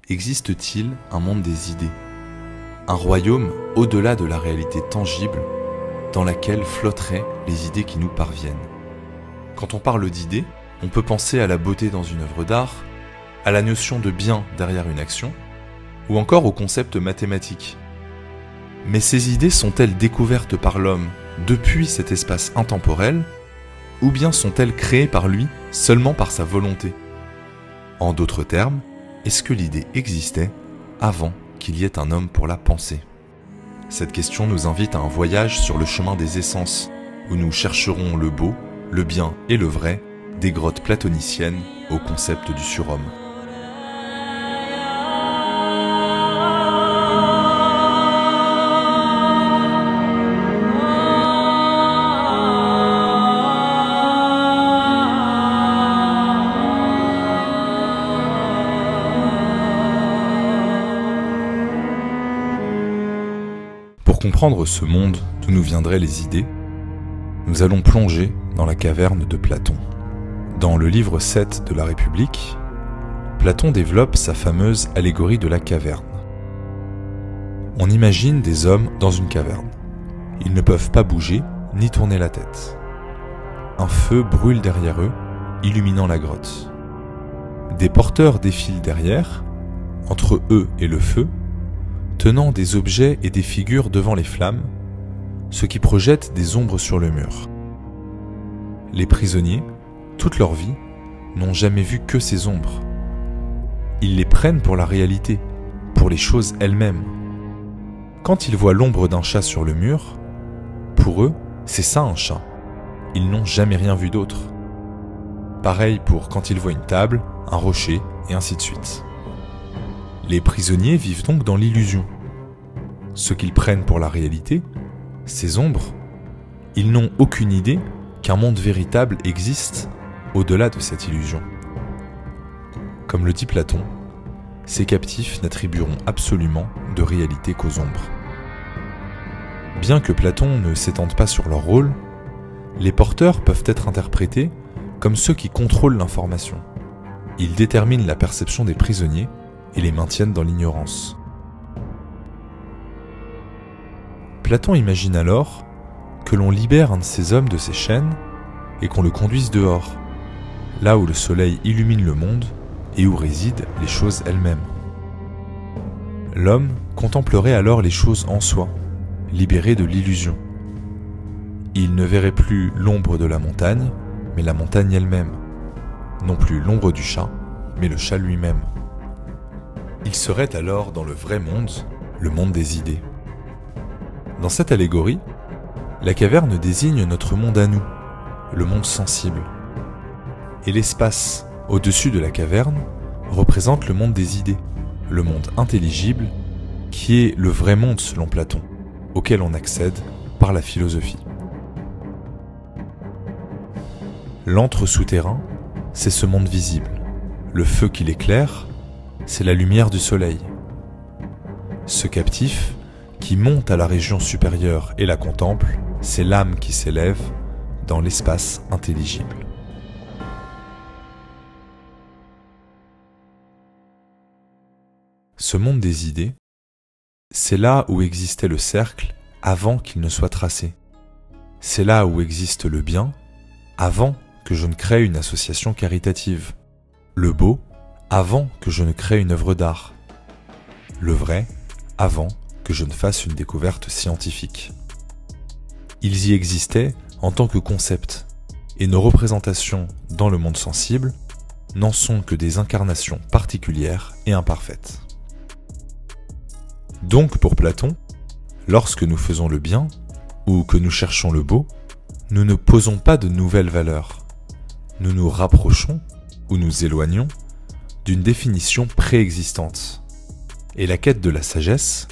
existe-t-il un monde des idées? Un royaume au-delà de la réalité tangible dans laquelle flotteraient les idées qui nous parviennent. Quand on parle d'idées, on peut penser à la beauté dans une œuvre d'art, à la notion de bien derrière une action, ou encore au concept mathématique. Mais ces idées sont-elles découvertes par l'homme depuis cet espace intemporel, ou bien sont-elles créées par lui seulement par sa volonté? En d'autres termes, est-ce que l'idée existait avant qu'il y ait un homme pour la penser? Cette question nous invite à un voyage sur le chemin des essences, où nous chercherons le beau, le bien et le vrai, des grottes platoniciennes au concept du surhomme. Pour comprendre ce monde d'où nous viendraient les idées, nous allons plonger dans la caverne de Platon. Dans le livre 7 de la République, Platon développe sa fameuse allégorie de la caverne. On imagine des hommes dans une caverne. Ils ne peuvent pas bouger ni tourner la tête. Un feu brûle derrière eux, illuminant la grotte. Des porteurs défilent derrière, entre eux et le feu, tenant des objets et des figures devant les flammes, ce qui projette des ombres sur le mur. Les prisonniers, toute leur vie, n'ont jamais vu que ces ombres. Ils les prennent pour la réalité, pour les choses elles-mêmes. Quand ils voient l'ombre d'un chat sur le mur, pour eux, c'est ça un chat. Ils n'ont jamais rien vu d'autre. Pareil pour quand ils voient une table, un rocher, et ainsi de suite. Les prisonniers vivent donc dans l'illusion. Ce qu'ils prennent pour la réalité, ces ombres, ils n'ont aucune idée qu'un monde véritable existe au-delà de cette illusion. Comme le dit Platon, ces captifs n'attribueront absolument de réalité qu'aux ombres. Bien que Platon ne s'étende pas sur leur rôle, les porteurs peuvent être interprétés comme ceux qui contrôlent l'information. Ils déterminent la perception des prisonniers et les maintiennent dans l'ignorance. Platon imagine alors que l'on libère un de ces hommes de ses chaînes et qu'on le conduise dehors, là où le soleil illumine le monde et où résident les choses elles-mêmes. L'homme contemplerait alors les choses en soi, libéré de l'illusion. Il ne verrait plus l'ombre de la montagne, mais la montagne elle-même, non plus l'ombre du chat, mais le chat lui-même. Il serait alors dans le vrai monde, le monde des idées. Dans cette allégorie, la caverne désigne notre monde à nous, le monde sensible. Et l'espace au-dessus de la caverne représente le monde des idées, le monde intelligible, qui est le vrai monde selon Platon, auquel on accède par la philosophie. L'antre souterrain, c'est ce monde visible. Le feu qui l'éclaire, c'est la lumière du soleil. Ce captif, qui monte à la région supérieure et la contemple, c'est l'âme qui s'élève dans l'espace intelligible. Ce monde des idées, c'est là où existait le cercle avant qu'il ne soit tracé. C'est là où existe le bien avant que je ne crée une association caritative. Le beau avant que je ne crée une œuvre d'art. Le vrai avant que je ne fasse une découverte scientifique. Ils y existaient en tant que concept, et nos représentations dans le monde sensible n'en sont que des incarnations particulières et imparfaites. Donc pour Platon, lorsque nous faisons le bien, ou que nous cherchons le beau, nous ne posons pas de nouvelles valeurs. Nous nous rapprochons, ou nous éloignons, d'une définition préexistante. Et la quête de la sagesse,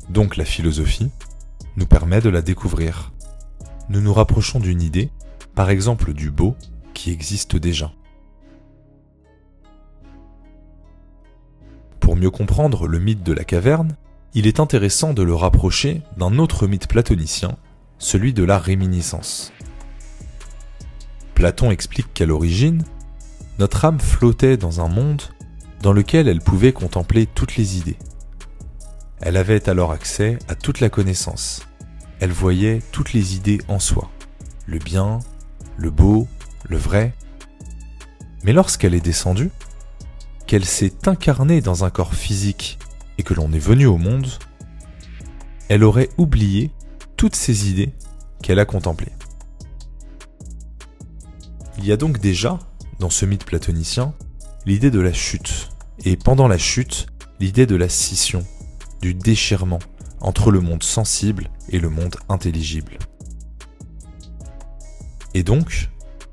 donc la philosophie, nous permet de la découvrir. Nous nous rapprochons d'une idée, par exemple du beau, qui existe déjà. Pour mieux comprendre le mythe de la caverne, il est intéressant de le rapprocher d'un autre mythe platonicien, celui de la réminiscence. Platon explique qu'à l'origine, notre âme flottait dans un monde dans lequel elle pouvait contempler toutes les idées. Elle avait alors accès à toute la connaissance. Elle voyait toutes les idées en soi, le bien, le beau, le vrai. Mais lorsqu'elle est descendue, qu'elle s'est incarnée dans un corps physique et que l'on est venu au monde, elle aurait oublié toutes ces idées qu'elle a contemplées. Il y a donc déjà, dans ce mythe platonicien, l'idée de la chute, et pendant la chute, l'idée de la scission, du déchirement entre le monde sensible et le monde intelligible. Et donc,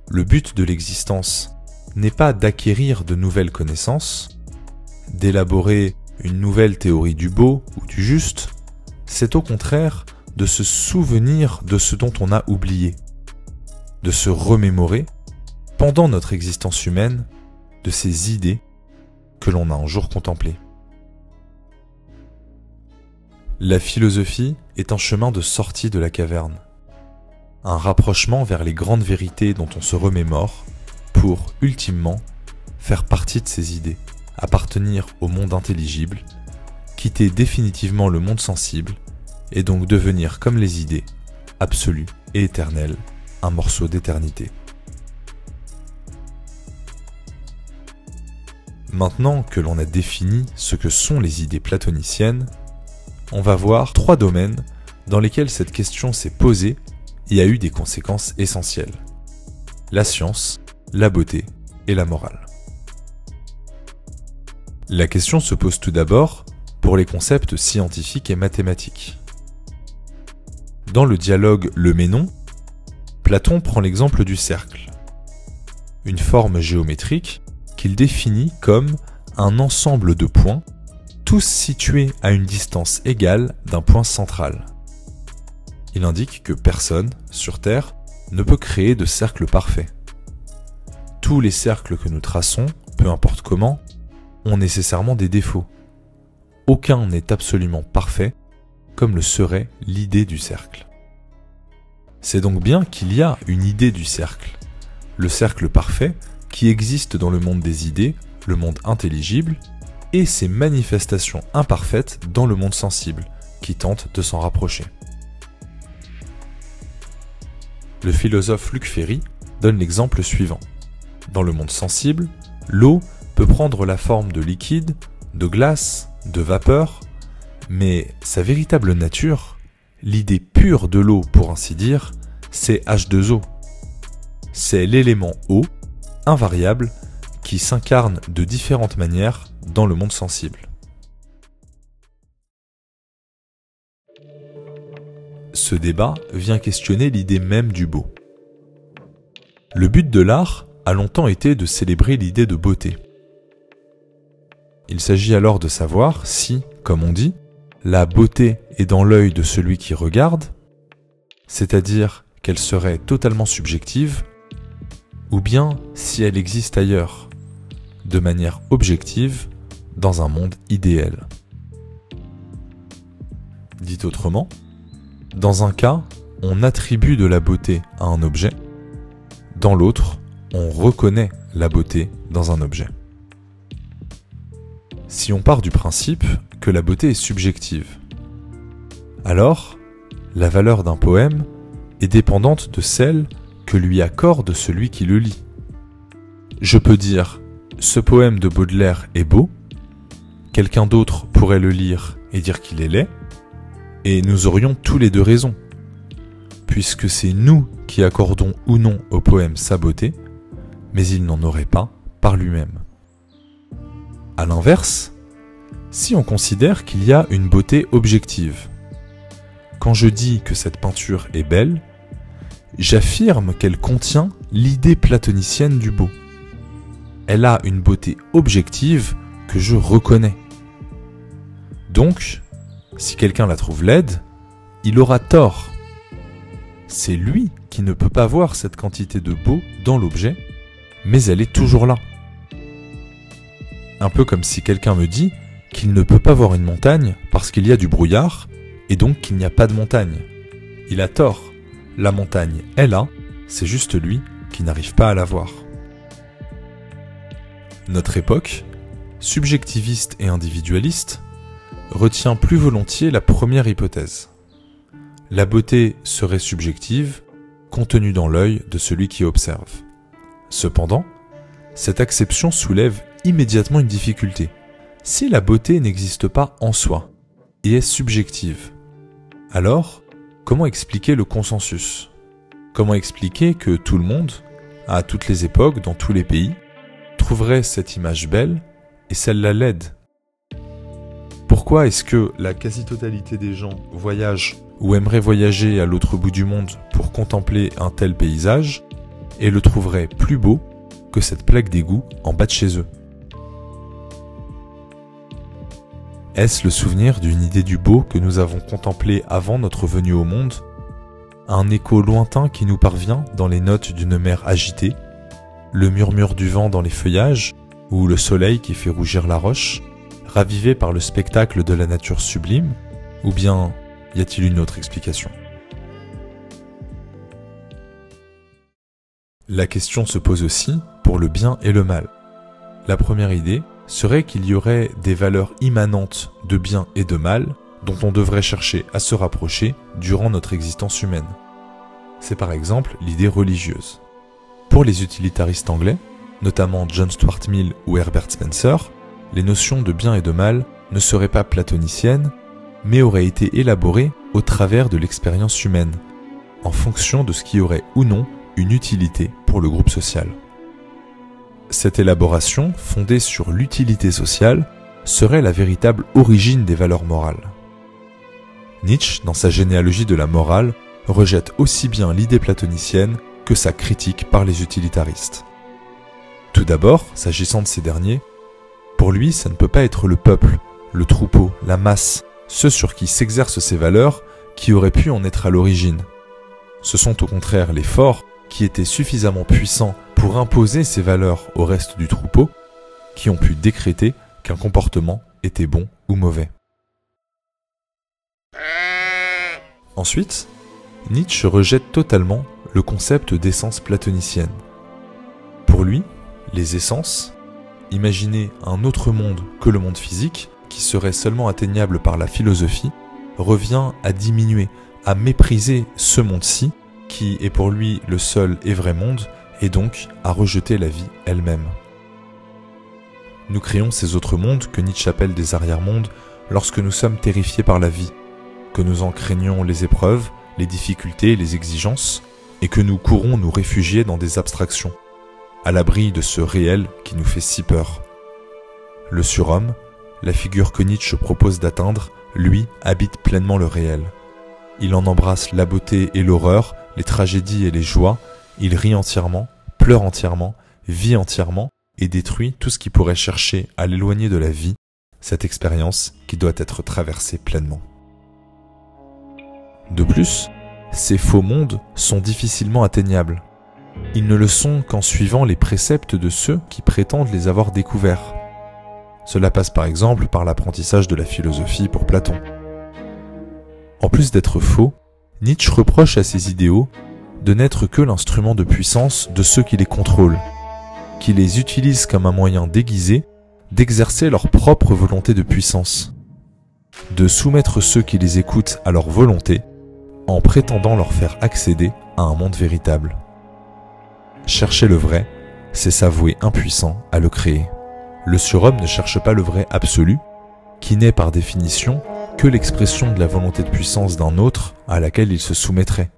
le but de l'existence n'est pas d'acquérir de nouvelles connaissances, d'élaborer une nouvelle théorie du beau ou du juste, c'est au contraire de se souvenir de ce dont on a oublié, de se remémorer, pendant notre existence humaine, de ces idées que l'on a un jour contemplées. La philosophie est un chemin de sortie de la caverne, un rapprochement vers les grandes vérités dont on se remémore pour, ultimement, faire partie de ces idées, appartenir au monde intelligible, quitter définitivement le monde sensible et donc devenir comme les idées, absolues et éternelles, un morceau d'éternité. Maintenant que l'on a défini ce que sont les idées platoniciennes, on va voir 3 domaines dans lesquels cette question s'est posée et a eu des conséquences essentielles. La science, la beauté et la morale. La question se pose tout d'abord pour les concepts scientifiques et mathématiques. Dans le dialogue Le Ménon, Platon prend l'exemple du cercle, une forme géométrique qu'il définit comme un ensemble de points, tous situés à une distance égale d'un point central. Il indique que personne, sur Terre, ne peut créer de cercle parfait. Tous les cercles que nous traçons, peu importe comment, ont nécessairement des défauts. Aucun n'est absolument parfait, comme le serait l'idée du cercle. C'est donc bien qu'il y a une idée du cercle, le cercle parfait qui existe dans le monde des idées, le monde intelligible, et ses manifestations imparfaites dans le monde sensible, qui tente de s'en rapprocher. Le philosophe Luc Ferry donne l'exemple suivant. Dans le monde sensible, l'eau peut prendre la forme de liquide, de glace, de vapeur, mais sa véritable nature, l'idée pure de l'eau pour ainsi dire, c'est H2O. C'est l'élément eau, invariable, qui s'incarne de différentes manières dans le monde sensible. Ce débat vient questionner l'idée même du beau. Le but de l'art a longtemps été de célébrer l'idée de beauté. Il s'agit alors de savoir si, comme on dit, la beauté est dans l'œil de celui qui regarde, c'est-à-dire qu'elle serait totalement subjective, ou bien si elle existe ailleurs, de manière objective, dans un monde idéal. Dit autrement, dans un cas, on attribue de la beauté à un objet, dans l'autre, on reconnaît la beauté dans un objet. Si on part du principe que la beauté est subjective, alors la valeur d'un poème est dépendante de celle que lui accorde celui qui le lit. Je peux dire « ce poème de Baudelaire est beau », quelqu'un d'autre pourrait le lire et dire qu'il est laid, et nous aurions tous les deux raison, puisque c'est nous qui accordons ou non au poème sa beauté, mais il n'en aurait pas par lui-même. A l'inverse, si on considère qu'il y a une beauté objective, quand je dis que cette peinture est belle, j'affirme qu'elle contient l'idée platonicienne du beau. Elle a une beauté objective que je reconnais. Donc, si quelqu'un la trouve laide, il aura tort. C'est lui qui ne peut pas voir cette quantité de beau dans l'objet, mais elle est toujours là. Un peu comme si quelqu'un me dit qu'il ne peut pas voir une montagne parce qu'il y a du brouillard, et donc qu'il n'y a pas de montagne. Il a tort. La montagne est là, c'est juste lui qui n'arrive pas à la voir. Notre époque, subjectiviste et individualiste, retient plus volontiers la première hypothèse. La beauté serait subjective, contenue dans l'œil de celui qui observe. Cependant, cette acception soulève immédiatement une difficulté. Si la beauté n'existe pas en soi et est subjective, alors comment expliquer le consensus? Comment expliquer que tout le monde, à toutes les époques, dans tous les pays, trouverait cette image belle et celle-là laide? Pourquoi est-ce que la quasi-totalité des gens voyagent ou aimeraient voyager à l'autre bout du monde pour contempler un tel paysage et le trouveraient plus beau que cette plaque d'égout en bas de chez eux? Est-ce le souvenir d'une idée du beau que nous avons contemplé avant notre venue au monde? Un écho lointain qui nous parvient dans les notes d'une mer agitée, le murmure du vent dans les feuillages, ou le soleil qui fait rougir la roche, ravivé par le spectacle de la nature sublime, ou bien y a-t-il une autre explication? La question se pose aussi pour le bien et le mal. La première idée serait qu'il y aurait des valeurs immanentes de bien et de mal dont on devrait chercher à se rapprocher durant notre existence humaine. C'est par exemple l'idée religieuse. Pour les utilitaristes anglais, notamment John Stuart Mill ou Herbert Spencer, les notions de bien et de mal ne seraient pas platoniciennes, mais auraient été élaborées au travers de l'expérience humaine, en fonction de ce qui aurait ou non une utilité pour le groupe social. Cette élaboration, fondée sur l'utilité sociale, serait la véritable origine des valeurs morales. Nietzsche, dans sa généalogie de la morale, rejette aussi bien l'idée platonicienne que sa critique par les utilitaristes. Tout d'abord, s'agissant de ces derniers, pour lui, ça ne peut pas être le peuple, le troupeau, la masse, ceux sur qui s'exercent ces valeurs, qui auraient pu en être à l'origine. Ce sont au contraire les forts qui étaient suffisamment puissants pour imposer ces valeurs au reste du troupeau, qui ont pu décréter qu'un comportement était bon ou mauvais. Ensuite, Nietzsche rejette totalement le concept d'essence platonicienne. Pour lui, les essences, imaginer un autre monde que le monde physique, qui serait seulement atteignable par la philosophie, revient à diminuer, à mépriser ce monde-ci, qui est pour lui le seul et vrai monde, et donc à rejeter la vie elle-même. Nous créons ces autres mondes que Nietzsche appelle des arrière-mondes lorsque nous sommes terrifiés par la vie, que nous en craignons les épreuves, les difficultés, les exigences, et que nous courons nous réfugier dans des abstractions, à l'abri de ce réel qui nous fait si peur. Le surhomme, la figure que Nietzsche propose d'atteindre, lui, habite pleinement le réel. Il en embrasse la beauté et l'horreur, les tragédies et les joies, il rit entièrement, pleure entièrement, vit entièrement, et détruit tout ce qui pourrait chercher à l'éloigner de la vie, cette expérience qui doit être traversée pleinement. De plus, ces faux mondes sont difficilement atteignables. Ils ne le sont qu'en suivant les préceptes de ceux qui prétendent les avoir découverts. Cela passe par exemple par l'apprentissage de la philosophie pour Platon. En plus d'être faux, Nietzsche reproche à ces idéaux de n'être que l'instrument de puissance de ceux qui les contrôlent, qui les utilisent comme un moyen déguisé d'exercer leur propre volonté de puissance, de soumettre ceux qui les écoutent à leur volonté en prétendant leur faire accéder à un monde véritable. Chercher le vrai, c'est s'avouer impuissant à le créer. Le surhomme ne cherche pas le vrai absolu, qui n'est par définition que l'expression de la volonté de puissance d'un autre à laquelle il se soumettrait.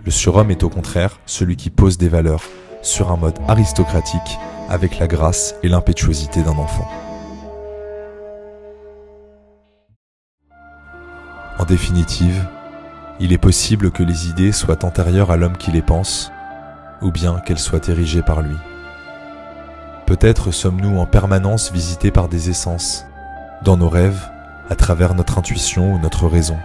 Le surhomme est au contraire celui qui pose des valeurs sur un mode aristocratique avec la grâce et l'impétuosité d'un enfant. En définitive, il est possible que les idées soient antérieures à l'homme qui les pense, ou bien qu'elles soient érigées par lui. Peut-être sommes-nous en permanence visités par des essences, dans nos rêves, à travers notre intuition ou notre raison.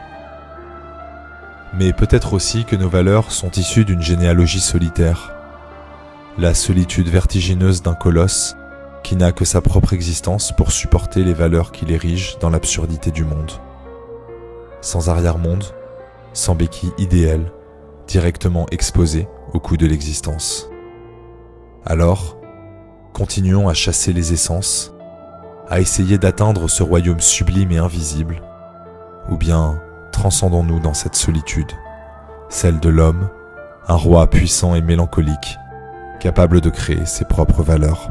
Mais peut-être aussi que nos valeurs sont issues d'une généalogie solitaire, la solitude vertigineuse d'un colosse qui n'a que sa propre existence pour supporter les valeurs qu'il érige dans l'absurdité du monde. Sans arrière-monde, sans béquille idéale, directement exposé au coup de l'existence. Alors, continuons à chasser les essences, à essayer d'atteindre ce royaume sublime et invisible, ou bien transcendons-nous dans cette solitude, celle de l'homme, un roi puissant et mélancolique, capable de créer ses propres valeurs.